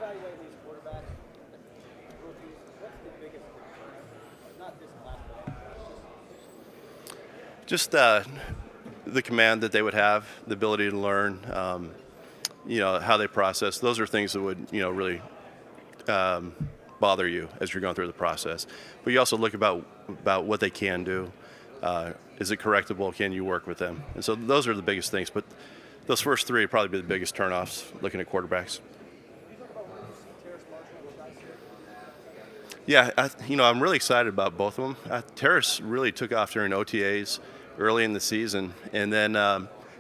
evaluating these quarterbacks, rookies, what's the biggest difference? Not this class, but any class. Just the command that they would have, the ability to learn, how they process. Those are things that would, really bother you as you're going through the process. But you also look about what they can do. Is it correctable? Can you work with them? And so those are the biggest things. But those first three would probably be the biggest turnoffs looking at quarterbacks. Yeah, I'm really excited about both of them. Terrace really took off during OTAs early in the season, and then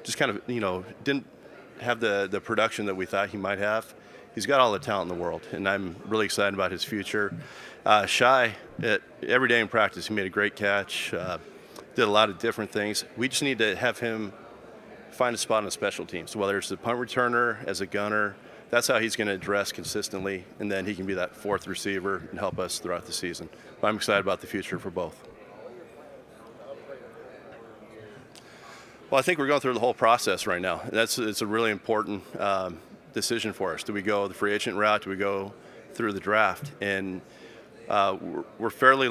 just kind of, didn't have the production that we thought he might have. He's got all the talent in the world, and I'm really excited about his future. Shy, every day in practice, he made a great catch, did a lot of different things. We just need to have him find a spot on the special teams, whether it's a punt returner, as a gunner. That's how he's going to address consistently, and then he can be that fourth receiver and help us throughout the season. But I'm excited about the future for both. Well, I think we're going through the whole process right now. It's a really important decision for us. Do we go the free agent route? Do we go through the draft? And we're fairly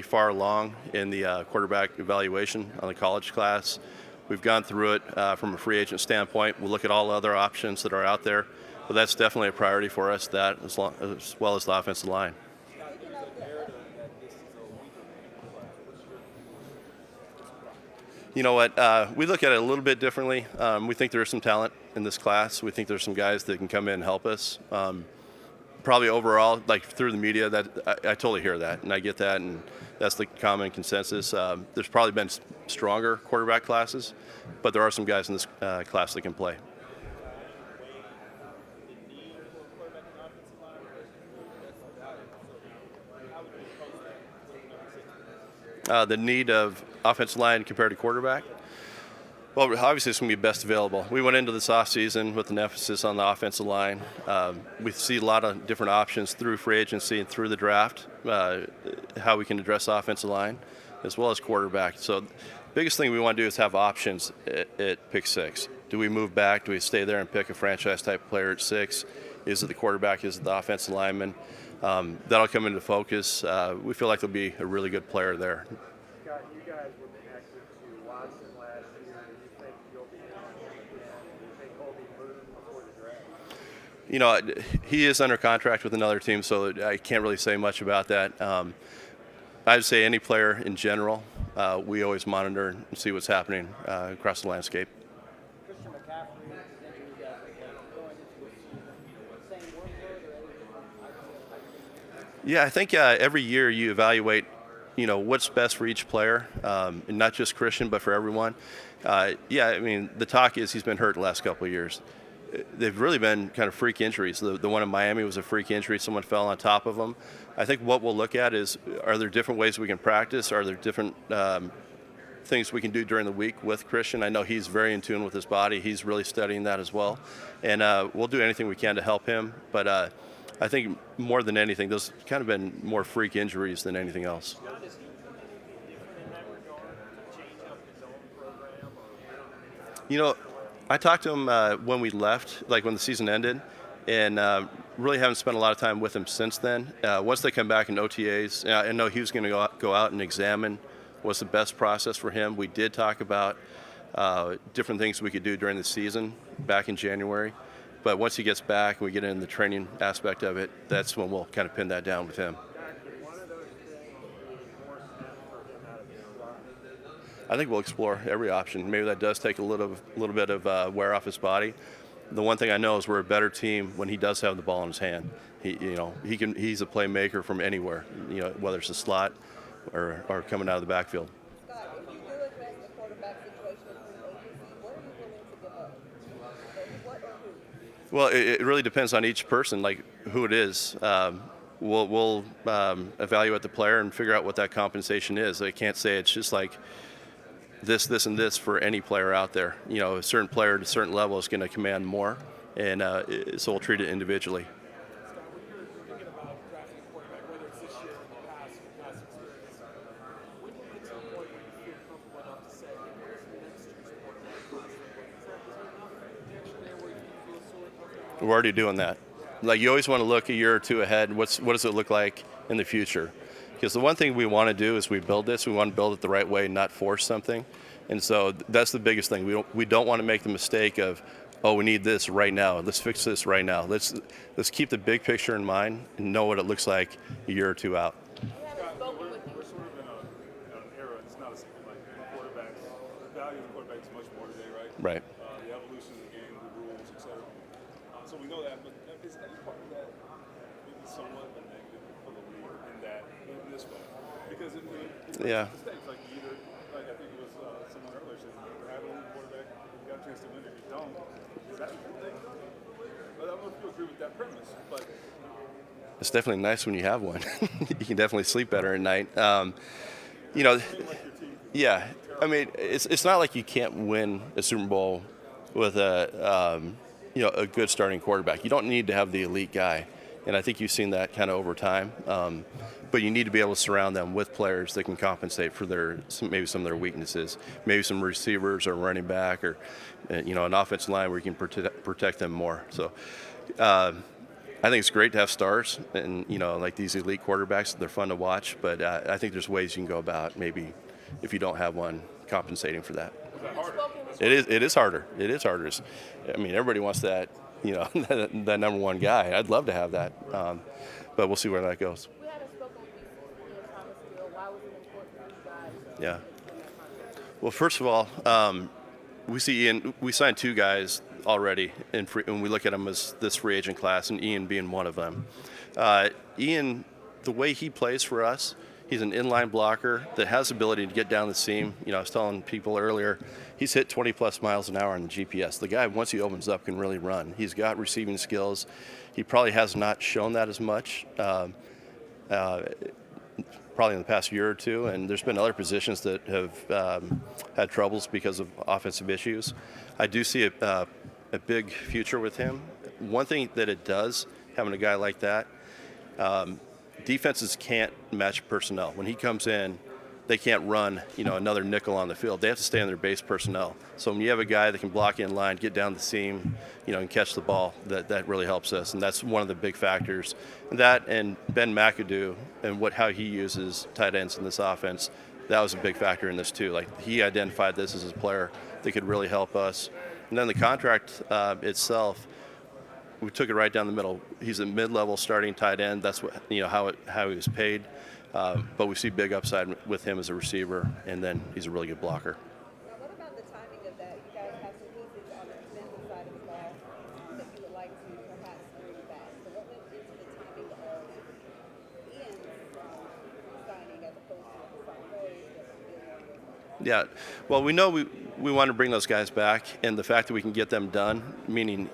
far along in the quarterback evaluation on the college class. We've gone through it from a free agent standpoint. We'll look at all other options that are out there, but that's definitely a priority for us, that as well as the offensive line. You know what? We look at it a little bit differently. We think there's some talent in this class. We think there's some guys that can come in and help us. Probably overall, like through the media, that I totally hear that, and I get that, and that's the common consensus. There's probably been stronger quarterback classes, but there are some guys in this class that can play. The need of offensive line compared to quarterback? Well, obviously it's going to be best available. We went into this offseason with an emphasis on the offensive line. We see a lot of different options through free agency and through the draft, how we can address the offensive line as well as quarterback. So the biggest thing we want to do is have options at pick 6. Do we move back? Do we stay there and pick a franchise-type player at 6? Is it the quarterback? Is it the offensive lineman? That'll come into focus. We feel like there'll be a really good player there. Scott, you guys were connected to Watson last year. You think you'll be you think he'll be moving before the draft? He is under contract with another team, so I can't really say much about that. I'd say any player in general, we always monitor and see what's happening across the landscape. Christian McCaffrey, you guys going into a season, same workload or anything? Yeah, I think every year you evaluate, what's best for each player, and not just Christian, but for everyone. The talk is he's been hurt the last couple of years. They've really been kind of freak injuries. The one in Miami was a freak injury. Someone fell on top of him. I think what we'll look at is, are there different ways we can practice? Are there different things we can do during the week with Christian? I know he's very in tune with his body. He's really studying that as well. And we'll do anything we can to help him. But I think more than anything, those kind of been more freak injuries than anything else. I talked to him when we left, like when the season ended, and really haven't spent a lot of time with him since then. Once they come back in OTAs, I know he was going to go out and examine what's the best process for him. We did talk about different things we could do during the season back in January. But once he gets back and we get into the training aspect of it, that's when we'll kind of pin that down with him. I think we'll explore every option. Maybe that does take a little bit of wear off his body. The one thing I know is we're a better team when he does have the ball in his hand. He's a playmaker from anywhere, whether it's a slot or coming out of the backfield. Scott, if you do address the quarterback situation in free agency, what are you willing to give up? What or who? Well, it really depends on each person, like who it is. We'll evaluate the player and figure out what that compensation is. I can't say it's just like this, and this for any player out there. A certain player at a certain level is going to command more, and so we'll treat it individually. We're already doing that. Like, you always want to look a year or two ahead. What does it look like in the future? Because the one thing we want to do is we build this. We want to build it the right way, not force something. And so that's the biggest thing. We don't want to make the mistake of, oh, we need this right now. Let's fix this right now. Let's keep the big picture in mind and know what it looks like a year or two out. haven't spoken with you. We're sort of in an era. It's not a simple like quarterbacks. The value of the quarterback is much more today, right? Right. The evolution of the game, the rules, etc. So we know that, but is any part of that maybe somewhat a negative for the league in this way? Because Yeah. mistakes like either, like I think it was someone earlier said, you have a league quarterback, you got a chance to win. If you don't, is that a good thing? But I don't know if you agree with that premise, but. It's definitely nice when you have one. You can definitely sleep better at night. Yeah. I mean, it's not like you can't win a Super Bowl with a good starting quarterback. You don't need to have the elite guy, and I think you've seen that kind of over time. But you need to be able to surround them with players that can compensate for maybe some of their weaknesses, maybe some receivers or running back, or an offensive line where you can protect them more. So. I think it's great to have stars and, like these elite quarterbacks. They're fun to watch, but I think there's ways you can go about maybe if you don't have one compensating for that. It is harder. It is harder. I mean, everybody wants that, that number one guy. I'd love to have that, but we'll see where that goes. We haven't spoken with you since Thomas Steele. Why was it important for you guys? Yeah. Well, first of all, we see Ian. We signed two guys already, and we look at them as this free agent class, and Ian being one of them. Ian, the way he plays for us, he's an inline blocker that has the ability to get down the seam. I was telling people earlier, he's hit 20-plus miles an hour on the GPS. The guy, once he opens up, can really run. He's got receiving skills. He probably has not shown that as much. Probably in the past year or two, and there's been other positions that have had troubles because of offensive issues. I do see a big future with him. One thing that it does, having a guy like that, defenses can't match personnel. When he comes in, they can't run, another nickel on the field. They have to stay on their base personnel. So when you have a guy that can block in line, get down the seam, and catch the ball, that really helps us. And that's one of the big factors. That and Ben McAdoo and how he uses tight ends in this offense, that was a big factor in this too. Like, he identified this as a player that could really help us. And then the contract itself, we took it right down the middle. He's a mid-level starting tight end. That's what how he was paid. But we see big upside with him as a receiver, and then he's a really good blocker. Now, what about the timing of that? You guys have some pieces on the defensive side of the ball that you would like to perhaps bring back. So what went into the timing of Ian's signing as opposed to the signing? Yeah, well, we know we want to bring those guys back, and the fact that we can get them done, meaning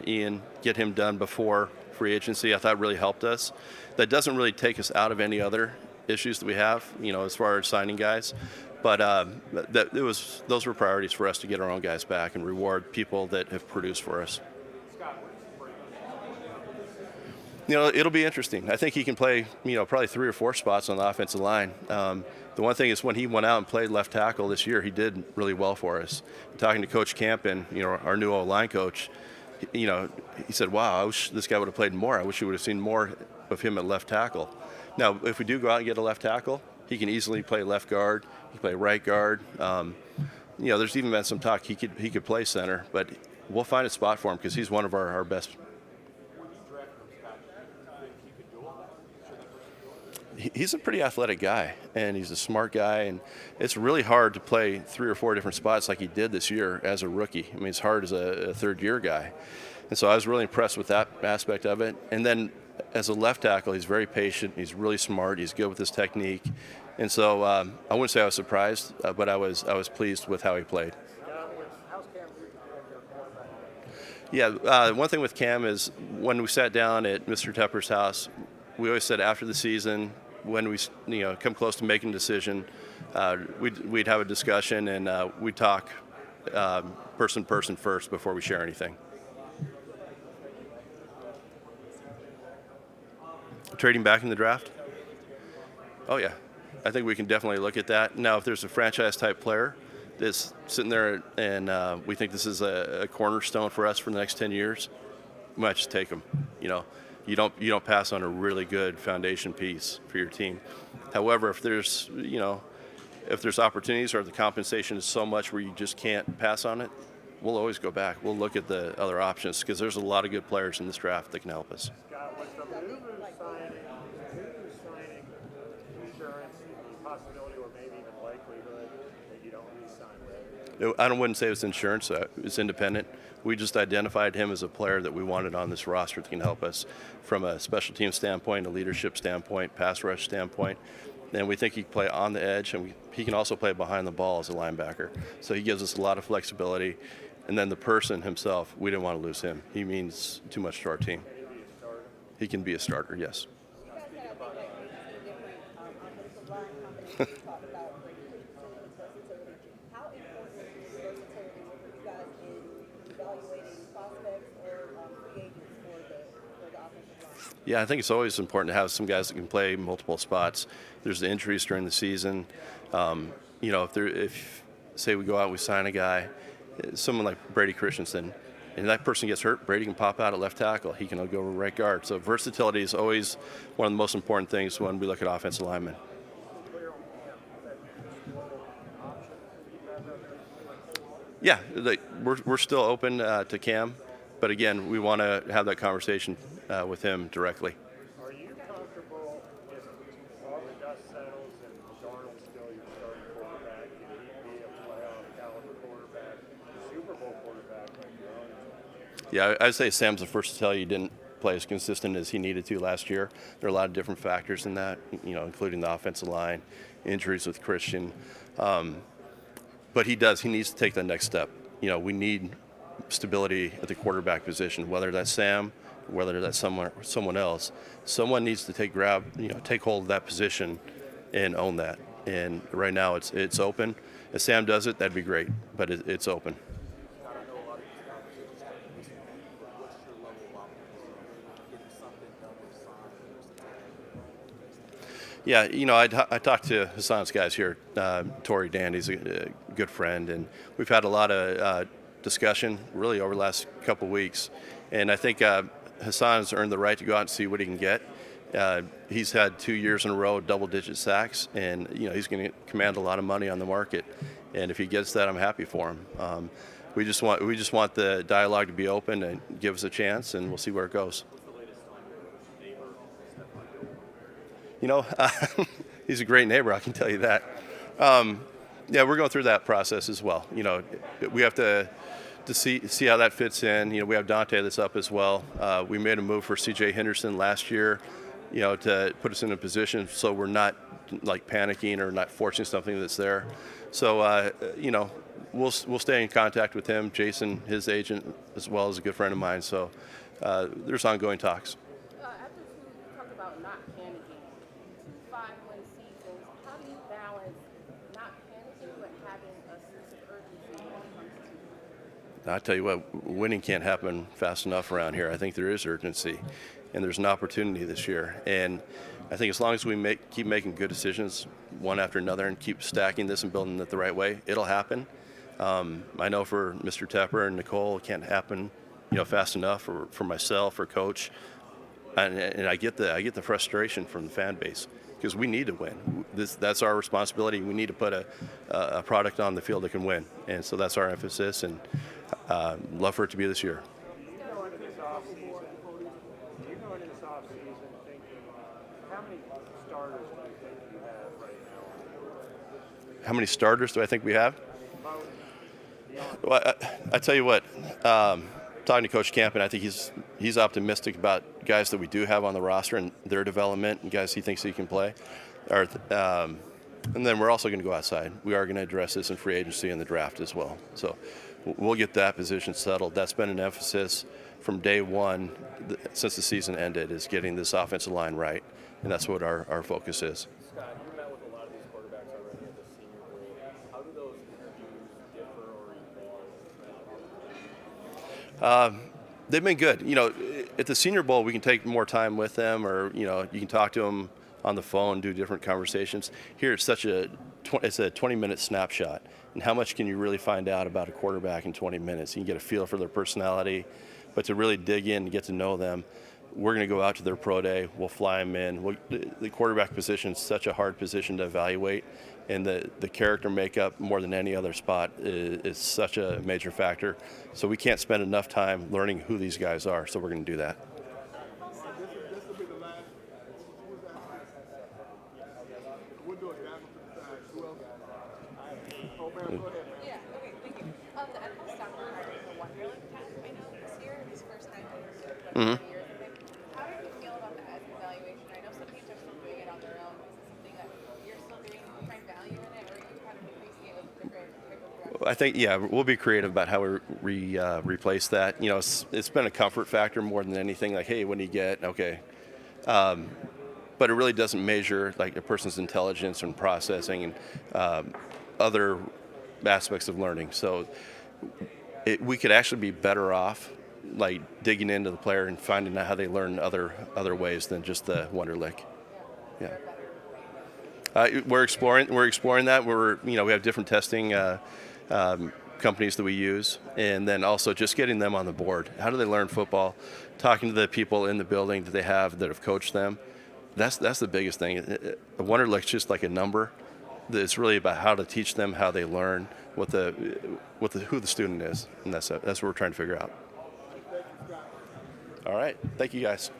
Ian, get him done before free agency, I thought really helped us. That doesn't really take us out of any other issues that we have, as far as signing guys. But those were priorities for us to get our own guys back and reward people that have produced for us. It'll be interesting. I think he can play, probably 3 or 4 spots on the offensive line. The one thing is when he went out and played left tackle this year, he did really well for us. Talking to Coach Campen, our new O-line coach, he said, wow, I wish this guy would have played more. I wish we would have seen more of him at left tackle. Now, if we do go out and get a left tackle, he can easily play left guard. He can play right guard. There's even been some talk he could play center, but we'll find a spot for him because he's one of our best. He's a pretty athletic guy, and he's a smart guy, and it's really hard to play 3 or 4 different spots like he did this year as a rookie. I mean, it's hard as a third-year guy. And so I was really impressed with that aspect of it. And then as a left tackle, he's very patient. He's really smart. He's good with his technique. And so I wouldn't say I was surprised, but I was pleased with how he played. How's Cam Newton doing your quarterback? Yeah, one thing with Cam is when we sat down at Mr. Tepper's house, we always said after the season, when we come close to making a decision, we'd have a discussion and we'd talk person to person first before we share anything. Trading back in the draft? Oh yeah, I think we can definitely look at that. Now, if there's a franchise type player that's sitting there and we think this is a cornerstone for us for the next 10 years, we might just take them. You don't pass on a really good foundation piece for your team. However, if there's opportunities or the compensation is so much where you just can't pass on it, we'll always go back. We'll look at the other options because there's a lot of good players in this draft that can help us. Scott, was the Luvu signing insurance the possibility or maybe even likelihood that you don't re-sign with? I wouldn't say it's insurance. It's independent. We just identified him as a player that we wanted on this roster that can help us from a special team standpoint, a leadership standpoint, pass rush standpoint. And we think he can play on the edge, and he can also play behind the ball as a linebacker. So he gives us a lot of flexibility. And then the person himself, we didn't want to lose him. He means too much to our team. He can be a starter, yes. You guys had, I think, like maybe two different offensive line combinations talked about Brady Christensen and versatility. How important is versatility for you guys in evaluating prospects or free agents for the offensive line? Yeah, I think it's always important to have some guys that can play multiple spots. There's the injuries during the season. If say we go out, we sign a guy, someone like Brady Christensen, and that person gets hurt, Brady can pop out at left tackle. He can go right guard. So versatility is always one of the most important things when we look at offensive linemen. Yeah, we're still open to Cam, but again, we want to have that conversation with him directly. Are you comfortable if all the dust settles and Darnold's still your starting quarterback, can he be a playoff caliber quarterback, Super Bowl quarterback like your own? Yeah, I'd say Sam's the first to tell you he didn't play as consistent as he needed to last year. There are a lot of different factors in that, including the offensive line, injuries with Christian. But he needs to take that next step. We need stability at the quarterback position, whether that's Sam, whether that's someone else. Someone needs to take hold of that position and own that. And right now it's open. If Sam does it, that'd be great, but it's open. Yeah, I talked to Hassan's guys here. Torrey Dandy's a good friend, and we've had a lot of discussion really over the last couple of weeks. And I think Hassan's earned the right to go out and see what he can get. He's had 2 years in a row double-digit sacks, and he's going to command a lot of money on the market. And if he gets that, I'm happy for him. We just want the dialogue to be open and give us a chance, and we'll see where it goes. He's a great neighbor, I can tell you that. Yeah, we're going through that process as well. We have to see how that fits in. We have Dante that's up as well. We made a move for C.J. Henderson last year, to put us in a position so we're not like panicking or not forcing something that's there. So, we'll stay in contact with him. Jason, his agent, as well, is a good friend of mine. So there's ongoing talks. After you talked about not panicking, 5-win seasons, how do you balance not panicking but having a sense of urgency when it comes to? I tell you what, winning can't happen fast enough around here. I think there is urgency, and there's an opportunity this year. And I think as long as we keep making good decisions one after another and keep stacking this and building it the right way, it'll happen. I know for Mr. Tepper and Nicole, it can't happen, fast enough, or for myself or Coach. And I get the frustration from the fan base because we need to win. That's our responsibility. We need to put a product on the field that can win, and so that's our emphasis. And love for it to be this year. You go into this offseason thinking, how many starters do you think you have right now? How many starters do I think we have? Well, I tell you what, talking to Coach Camp, and I think he's optimistic about guys that we do have on the roster and their development and guys he thinks he can play. And then we're also going to go outside. We are going to address this in free agency and the draft as well. So we'll get that position settled. That's been an emphasis from day one since the season ended, is getting this offensive line right, and that's what our focus is. Scott, you met with a lot of these quarterbacks already at the Senior Bowl. How do those interviews differ or evolve? They've been good. At the Senior Bowl, we can take more time with them, or you can talk to them on the phone, do different conversations. Here, it's a 20-minute snapshot, and how much can you really find out about a quarterback in 20 minutes? You can get a feel for their personality, but to really dig in and get to know them, we're going to go out to their pro day. We'll fly them in. The quarterback position is such a hard position to evaluate, and the character makeup more than any other spot is such a major factor. So we can't spend enough time learning who these guys are. So we're going to do that. This will be the last. Who's that? We'll do it down to the side. Who else? Oh, man, go ahead, man. Yeah, okay, thank you. The NFL staff are hiring the Wonderlic test, I know, this year. This first time in like 20 years, I think. How do you feel about that as an evaluation? I know some teams are still doing it on their own. Is this something that you're still doing, find value in it, or are you kind of replacing it with different type of direction? I think, yeah, we'll be creative about how we replace that. You know, it's been a comfort factor more than anything. Like, hey, what do you get? Okay. But it really doesn't measure like a person's intelligence and processing and other aspects of learning. So we could actually be better off like digging into the player and finding out how they learn other ways than just the Wonderlic. Yeah. We're exploring that. We have different testing companies that we use, and then also just getting them on the board. How do they learn football? Talking to the people in the building that have coached them. That's the biggest thing. The Wonderlic's just like a number. It's really about how to teach them how they learn, who the student is, and that's what we're trying to figure out. All right, thank you guys.